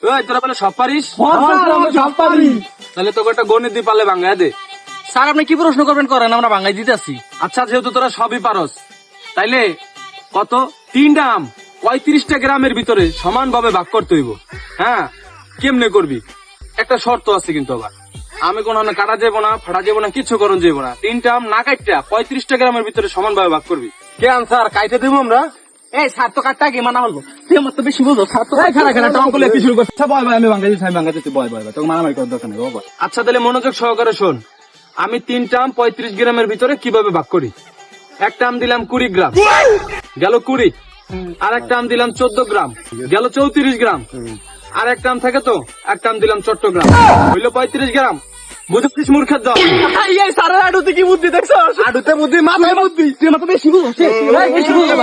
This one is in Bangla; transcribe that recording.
ওই তোরা বলে সব পারিস? সব পারি। তাহলে তোকে একটা গণিত দিয়ে পারলে বাংলায় দে। স্যার আপনি কি প্রশ্ন করবেন করেন, আমরা বাঙালি দিতেছি। আচ্ছা যেহেতু তোরা সবই পারস, তাইলে কত 3টা আম 35টা গ্রামের ভিতরে সমান ভাবে ভাগ করতে হইব। হ্যাঁ, কেমনে করবি? একটা শর্ত আছে কিন্তু আবার, আমি কোনো কাটা যাবো না, ফাটা যাবো না, কিছু করণ যাবো না। 3টা আম না কাটটা 35টা গ্রামের ভিতরে সমান ভাবে ভাগ করবি। কে আনসার কাইতে দেবো আমরা? এই স্যার তো কাটটা আগে মানা হলো, তুই আমার তো বেশি বুঝো। স্যার তো খেলা খেলা টং করলে শুরু করছে। আচ্ছা বয় আমি বাঙালি আমি বাঙালি বয় বয় তোকে মারামারি করার দরকার নেই বাবা। আচ্ছা তাহলে মনোযোগ সহকারে শোন, আমি 3টা আম 35 গ্রামের ভিতরে কিভাবে ভাগ করি। একটা আম দিলাম 20 গ্রাম, গেল 20। আর একটা আম দিলাম 14 গ্রাম, গেল 34 গ্রাম। আর একটা আম থাকে তো, একটা আম দিলাম চট্টগ্রাম, হইলো 35 গ্রাম। বুঝছিস মূর্খের দল? এই স্যারের আডুতে কি বুদ্ধি দেখছো? আডুতে বুদ্ধি মাথায় বুদ্ধি। তুই আমার তো বেশি বুঝো। বেশি বুঝো।